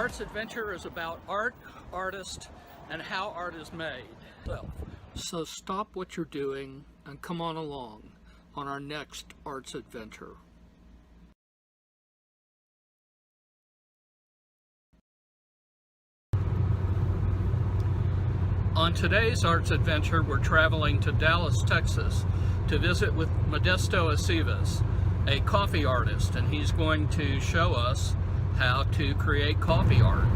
Arts Adventure is about art, artists, and how art is made. So stop what you're doing and come on along on our next Arts Adventure. On today's Arts Adventure, we're traveling to Dallas, Texas to visit with Modesto Aceves, a coffee artist, and he's going to show us how to create coffee art.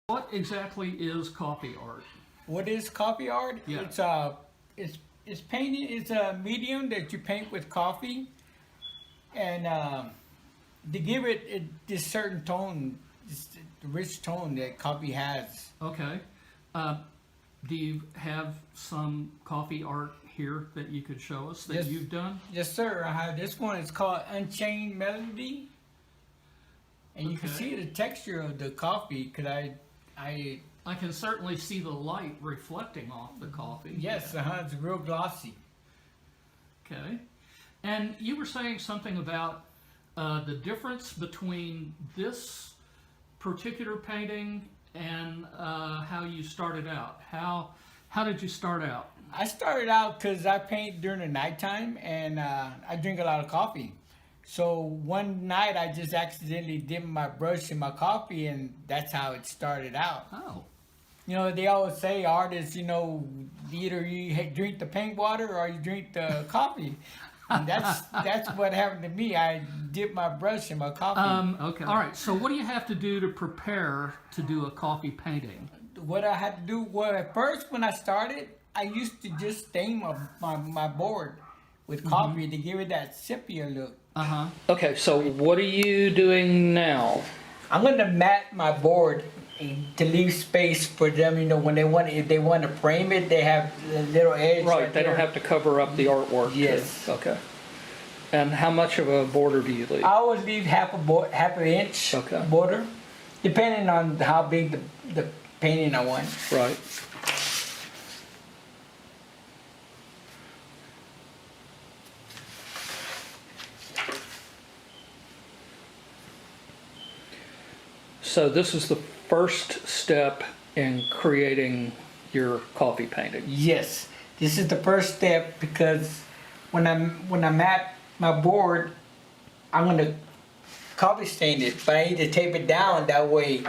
What exactly is coffee art? What is coffee art? Yeah. It's painting. It's a medium that you paint with coffee, and to give it this certain tone, this rich tone that coffee has. Okay. Do you have some coffee art here that you could show us that Yes. you've done? Yes, sir. I have this one. It's called Unchained Melody, and you can Okay. see the texture of the coffee because I can certainly see the light reflecting off the coffee. yes, Yeah. it's real glossy. Okay. And you were saying something about the difference between this particular painting and how you started out. How did you start out? I started out because I paint during the nighttime and I drink a lot of coffee. So one night I just accidentally dipped my brush in my coffee and that's how it started out. Oh. You know, they always say artists, either you drink the paint water or you drink the coffee. And that's what happened to me. I dipped my brush in my coffee. Okay. All right. So what do you have to do to prepare to do a coffee painting? What I had to do, well, at first when I started, I used to just stain my board with coffee to give it that sepia look. Uh-huh. Okay, so what are you doing now? I'm gonna mat my board to leave space for them. If they want to frame it, they have a little edge. Right, they don't there. have to cover up the artwork. Yes. Okay. And how much of a border do you leave? I always leave half an inch Okay. border, depending on how big the painting I want. Right. So this is the first step in creating your coffee painting. Yes, this is the first step because when I mat my board, I'm gonna coffee stain it, but I need to tape it down that way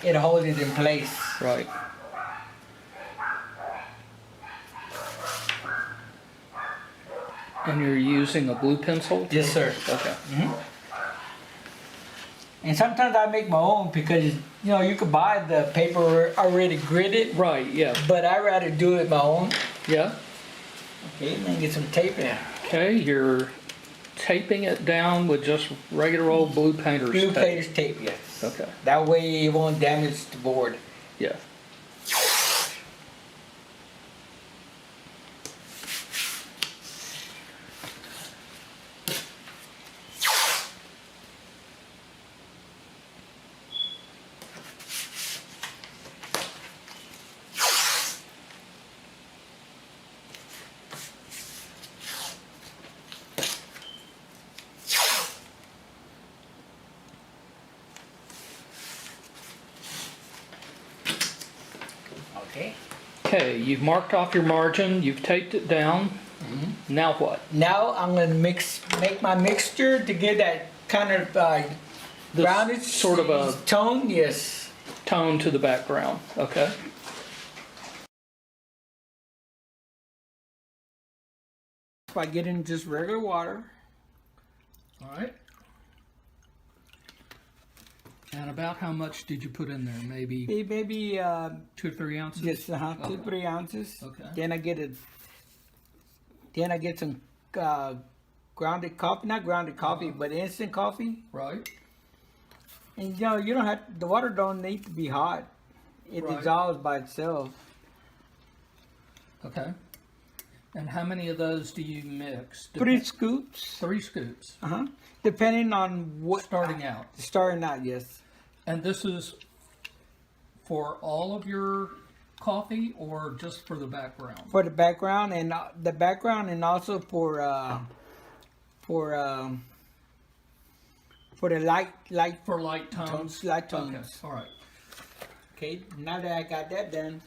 it holds it in place. Right. And you're using a blue pencil? Yes, sir. Okay. And sometimes I make my own because you could buy the paper already gridded, Right, yeah. but I rather do it my own. Yeah. Okay, let me get some tape in. Okay, you're taping it down with just regular old blue painter's Blue tape. painter's tape, yes. Okay. That way it won't damage the board. Yeah. Okay. Okay, you've marked off your margin, you've taped it down. Now what? Now I'm gonna make my mixture to get that kind of This rounded sort of a tone. Yes. tone to the background. Okay. By getting just regular water. All right. And about how much did you put in there? Maybe Maybe 2 or 3 ounces? just 2-3 ounces. Okay. Then I get some grounded coffee, not grounded coffee, but instant coffee. Right. And you don't have the water don't need to be hot. It Right. dissolves by itself. Okay. And how many of those do you mix? 3 scoops. 3 scoops. Depending on what. Starting out. Starting out, yes. And this is for all of your coffee or just for the background? For the background and also for the light For light tones? light tones. Okay, all right. Okay, now that I got that done,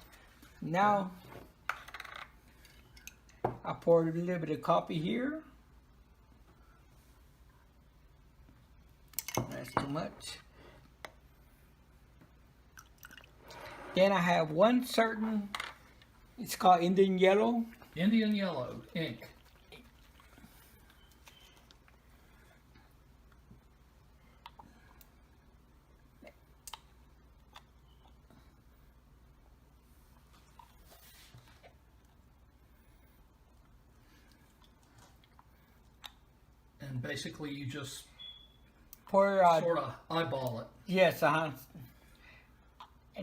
now I pour a little bit of coffee here. That's too much. Then I have one certain, it's called Indian Yellow. Indian Yellow ink. And basically you just Pour sort of eyeball it. yes, and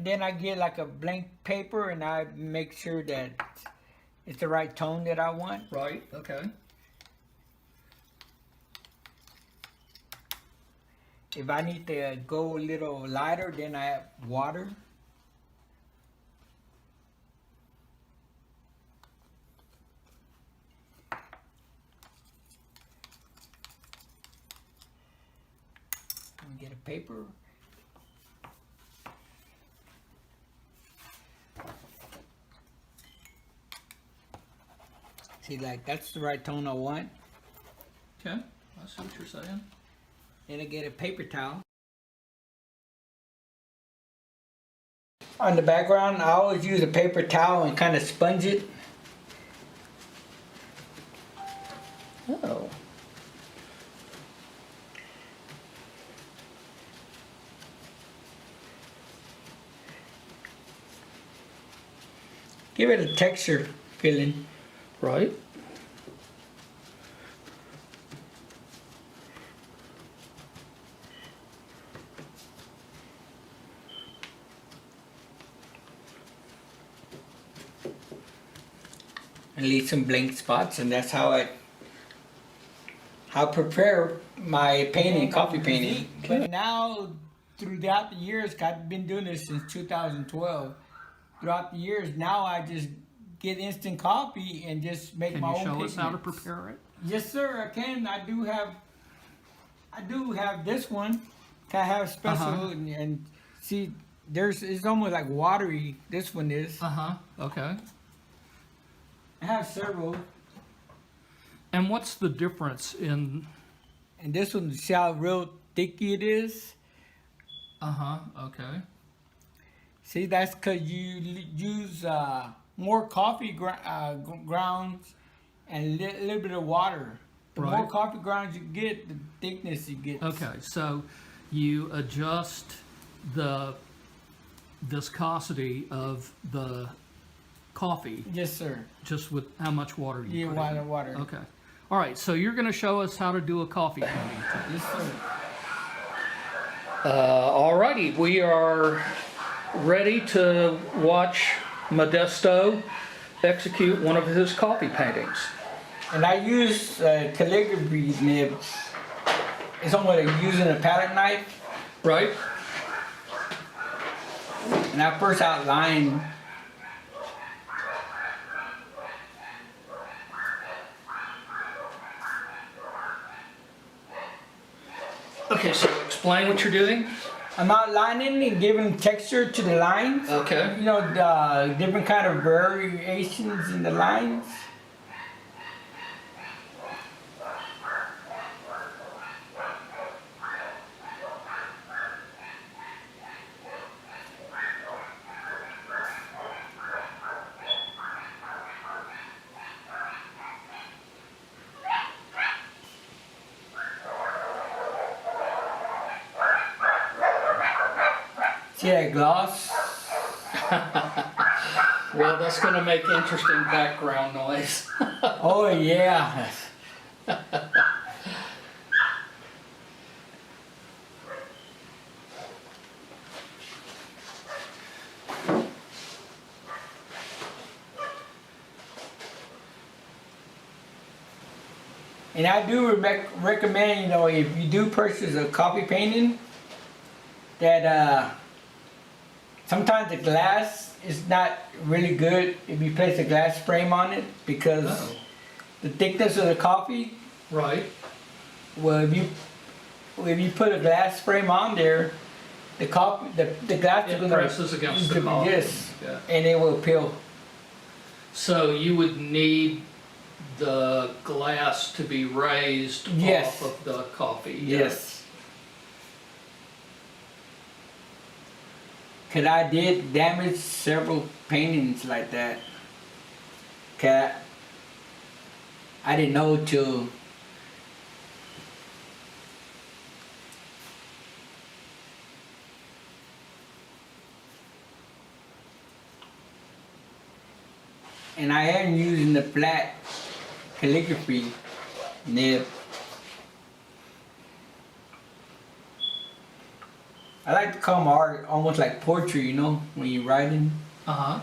then I get like a blank paper and I make sure that it's the right tone that I want. Right, okay. If I need to go a little lighter, then I add water. Get a paper. See, like that's the right tone I want. Okay, I see what you're saying. Then I get a paper towel. On the background, I always use a paper towel and kind of sponge it. Oh. Give it a texture feeling. Right. And leave some blank spots, and that's how I prepare my painting, coffee painting. But now, throughout the years, I've been doing this since 2012. Throughout the years, now I just get instant coffee and just make my own Can you show us how to pigments. prepare it? Yes, sir, I can. I do have this one. I have special and see, it's almost like watery. This one is. Okay. I have several. And what's the difference in... And this one, see how real thicky it is? Okay. See, that's because you use more coffee grounds and a little bit of water. The more Right. coffee grounds you get, the thickness you get. Okay, so you adjust the viscosity of the coffee Yes, sir. just with how much water you Yeah, put in. water. Okay. All right, so you're going to show us how to do a coffee painting. Yes, sir. All righty, we are ready to watch Modesto execute one of his coffee paintings. And I use calligraphy nibs. It's almost like using a palette knife. Right? And I first outline. Okay, so explain what you're doing. I'm outlining and giving texture to the lines. Okay. You know, the different kind of variations in the lines. See that gloss? Well, that's going to make interesting background noise. Oh yeah. And I do recommend, you know, if you do purchase a coffee painting, that sometimes the glass is not really good if you place a glass frame on it, because Oh. the thickness of the coffee. Right. Well, if you put a glass frame on there, the coffee, the glass is It gonna presses against the coffee. yes, Yeah. and it will peel. So you would need the glass to be raised Yes. off of the coffee. Yeah. Yes. Cause I did damage several paintings like that. Cause I didn't know till and I am using the flat calligraphy nib. I like to call my art almost like poetry, you know, when you're writing. Uh-huh.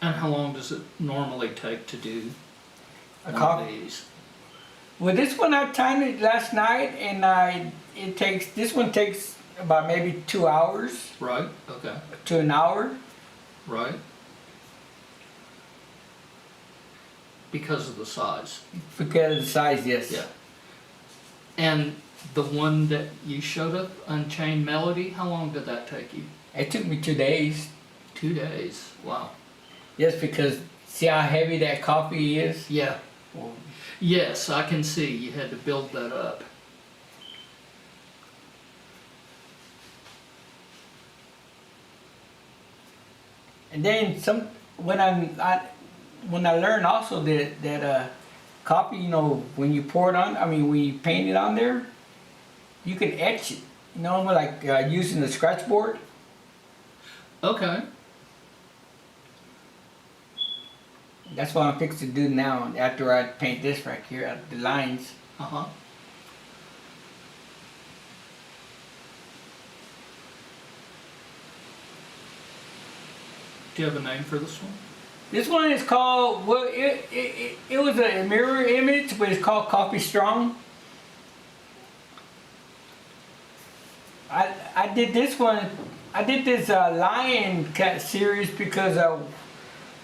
And how long does it normally take to do A one coffee. of these? Well, this one I timed it last night, and this one takes about maybe 2 hours Right, okay, to an hour. right. Because of the size. Because of the size, yes. Yeah. And the one that you showed up, Unchained Melody, how long did that take you? It took me 2 days. 2 days. Wow. Just because, see how heavy that coffee is? Yeah. Well, Yes, I can see you had to build that up. and then when when I learned also that coffee, you know, when you pour it on, when you paint it on there, you can etch it. You know, like using the scratch board. Okay. That's what I'm fixing to do now after I paint this right here, the lines. Uh-huh. Do you have a name for this one? This one is called, well, it was a mirror image, but it's called Coffee Strong. I did this one, I did this lion cat series because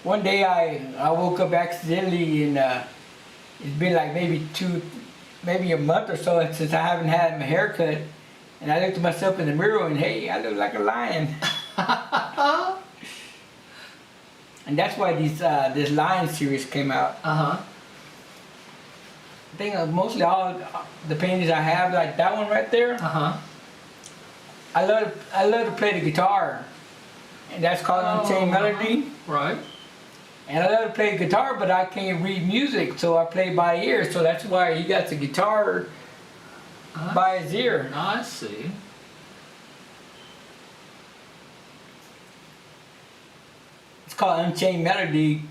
one day I woke up accidentally, and it's been like maybe a month or so since I haven't had my haircut, and I looked at myself in the mirror and hey, I look like a lion. And that's why this lion series came out. Uh-huh. I think mostly all the paintings I have, like that one right there, Uh-huh. I love to play the guitar, and that's called Unchained Melody. Right. And I love to play guitar, but I can't read music, so I play by ear. So that's why he got the guitar by his ear. I see. It's called Unchained Melody.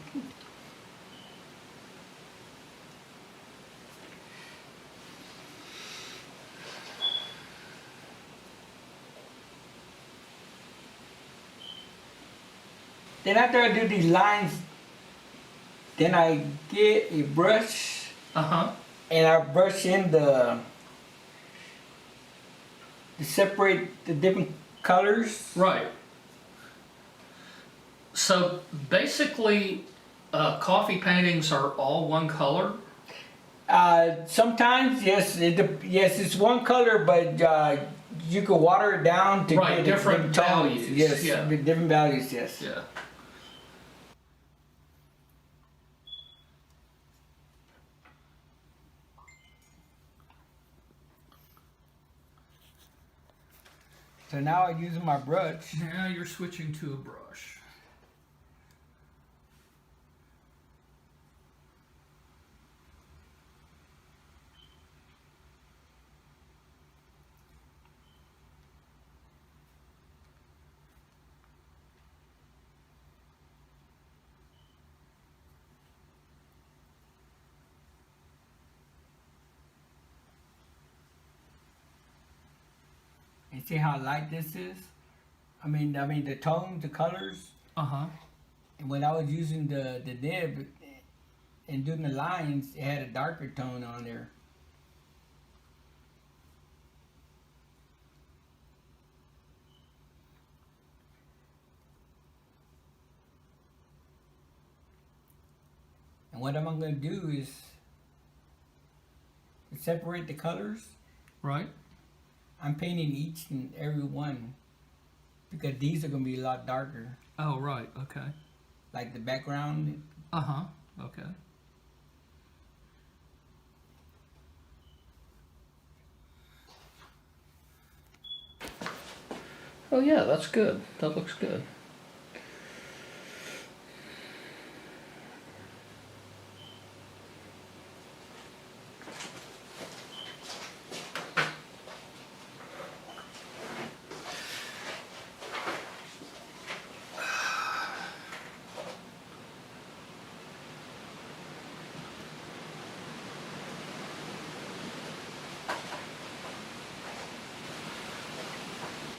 Then after I do these lines, then I get a brush Uh-huh. and I brush in to separate the different colors. Right. So basically, coffee paintings are all one color? Sometimes, yes, yes, it's one color, but you can water it down to Right, get different tones. values, Yes, yeah. with different values. Yes. Yeah. So now I'm using my brush. Now you're switching to a brush. And see how light this is? I mean the tones, the colors. Uh-huh. And when I was using the nib and doing the lines, it had a darker tone on there. And what I'm going to do is separate the colors. Right. I'm painting each and every one because these are going to be a lot darker. Oh, right. Okay. Like the background. Uh-huh. Okay. Oh, yeah, that's good. That looks good.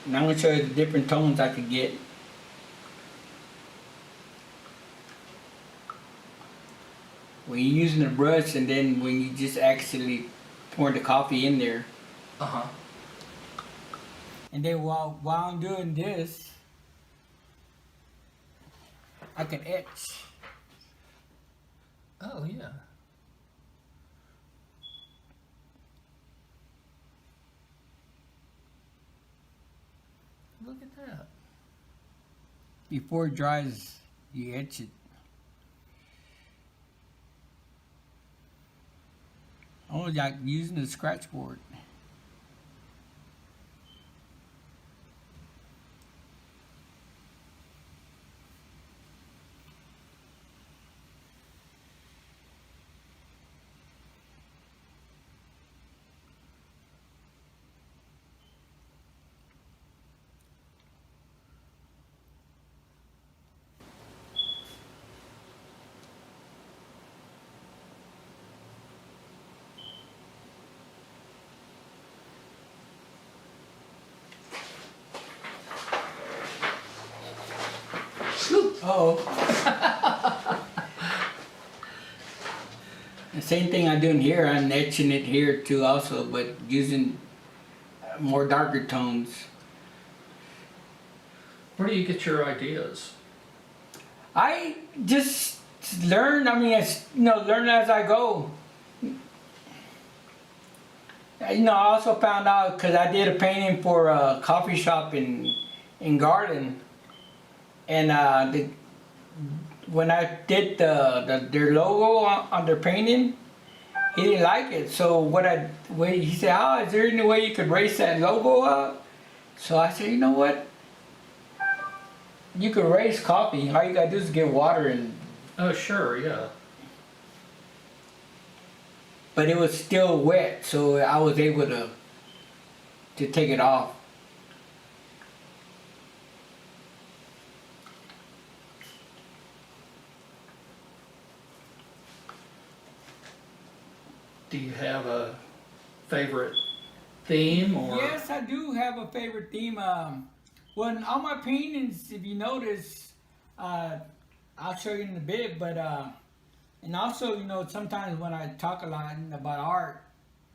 And I'm going to show you the different tones I could get. When you're using a brush and then when you just actually pour the coffee in there. Uh-huh. And then while I'm doing this, I can etch. Oh, yeah. Look at that. Before it dries, you etch it. Almost like using a scratch board. Oh. The same thing I'm doing here, I'm etching it here too also, but using more darker tones. Where do you get your ideas? I just learn, I mean, learn as I go. I also found out, because I did a painting for a coffee shop in Garden, and when I did their logo on their painting, he didn't like it. So he said, "Oh, is there any way you could erase that logo out?" So I said, "You know what? You could erase coffee. All you gotta do is get water and." Oh, sure, yeah. But it was still wet, so I was able to take it off. Do you have a favorite theme or? Yes, I do have a favorite theme. Well, in all my paintings, if you notice, I'll show you in a bit, but and also, sometimes when I talk a lot about art,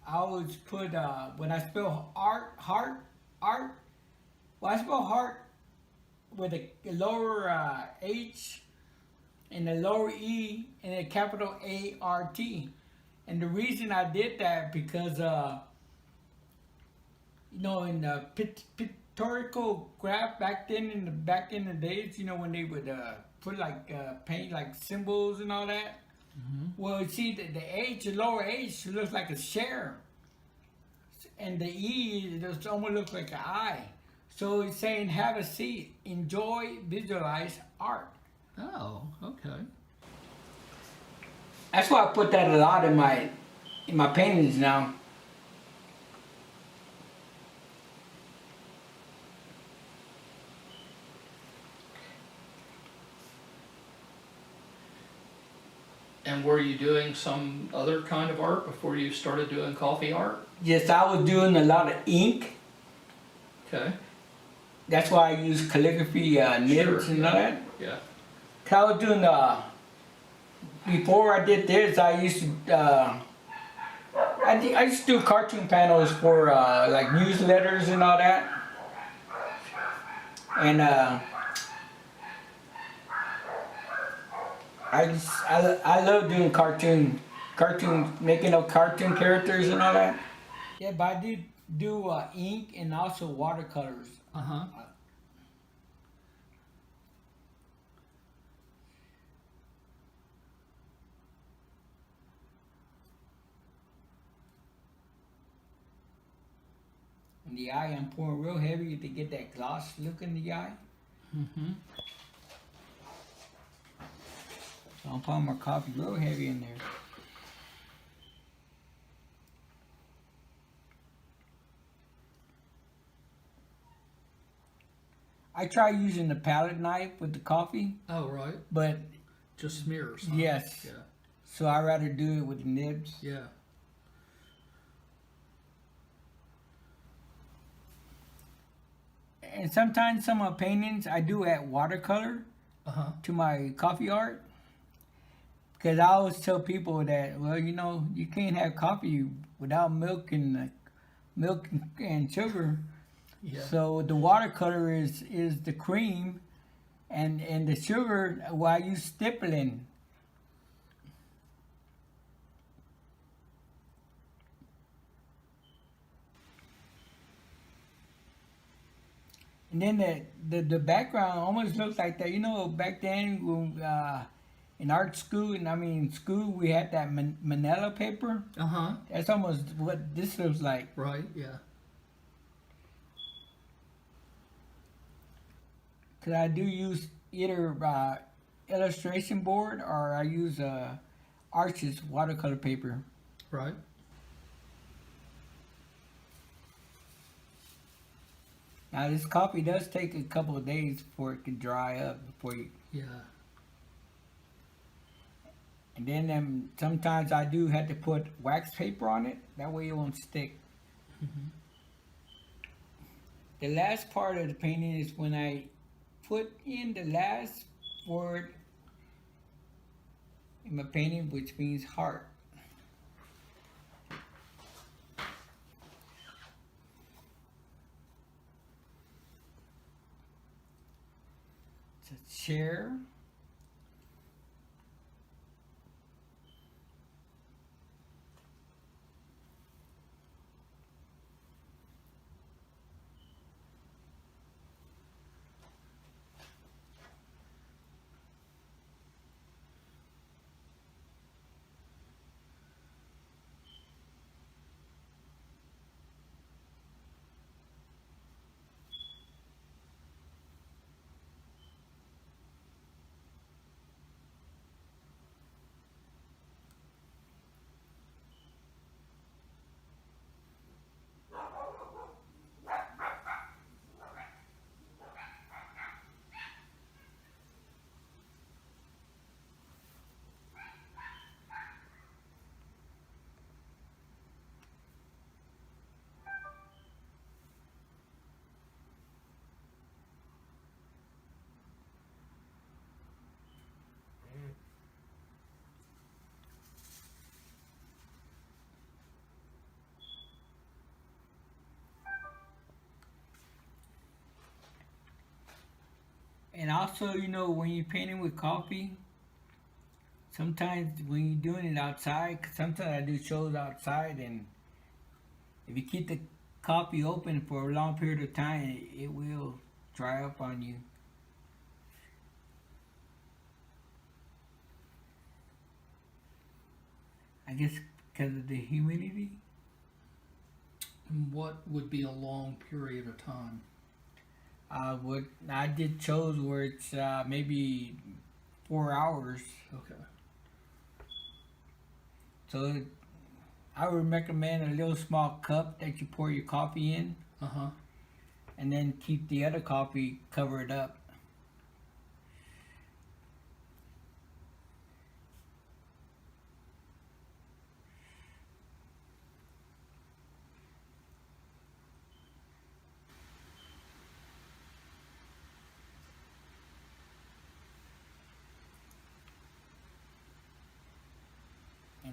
I always put, when I spell art, well, I spell heart with a lower H and a lower E and a capital A-R-T. And the reason I did that because, in the pictorial graph back in the days, when they would put paint like symbols and all that. Mm-hmm. Well, you see the H, the lower H looks like a share, and the E just almost looks like an I. So it's saying have a seat, enjoy, visualize art. Oh, okay. That's why I put that a lot in my paintings now. And were you doing some other kind of art before you started doing coffee art? Yes, I was doing a lot of ink. Okay. That's why I use calligraphy nibs and all that. Yeah. 'Cause I was doing before I did this, I used to I used to do cartoon panels for like newsletters and all that. And I love doing making up cartoon characters and all that. Yeah, but I do ink and also watercolors. Uh-huh. In the eye, I'm pouring real heavy to get that gloss look in the eye. Mm-hmm. So I'm pouring my coffee real heavy in there. I try using the palette knife with the coffee, Oh, right. but Just smears. Huh? yes. Yeah. So I rather do it with the nibs. Yeah. And sometimes some of my paintings I do add watercolor Uh-huh. to my coffee art. Because I always tell people that, well, you know, you can't have coffee without milk and sugar. Yeah. So the watercolor is the cream, and the sugar. Well, I use stippling. And then the background almost looks like that. You know, back then when, in art school, and I mean school, we had that manila paper. Uh-huh. That's almost what this looks like. Right. Yeah. Cause I do use either illustration board or I use Arches watercolor paper. Right. Now this coffee does take a couple of days before it can dry up before you. Yeah. And then sometimes I do have to put wax paper on it. That way it won't stick. Mm-hmm. The last part of the painting is when I put in the last word in my painting, which means heart. It's a chair. And also, you know, when you're painting with coffee, sometimes when you're doing it outside, 'cause sometimes I do shows outside, and if you keep the coffee open for a long period of time, it will dry up on you. I guess because of the humidity. And what would be a long period of time? I did shows where it's maybe 4 hours. Okay. So I would recommend a little small cup that you pour your coffee in, Uh-huh. and then keep the other coffee covered up.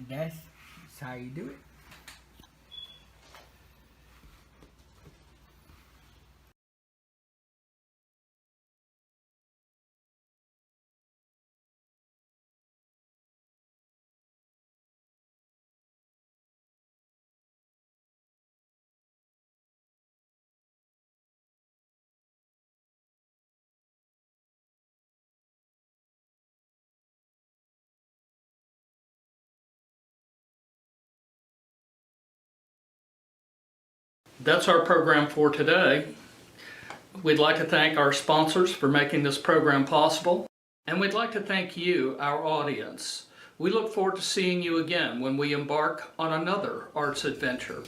And that's how you do it. That's our program for today. We'd like to thank our sponsors for making this program possible, and we'd like to thank you, our audience. We look forward to seeing you again when we embark on another arts adventure.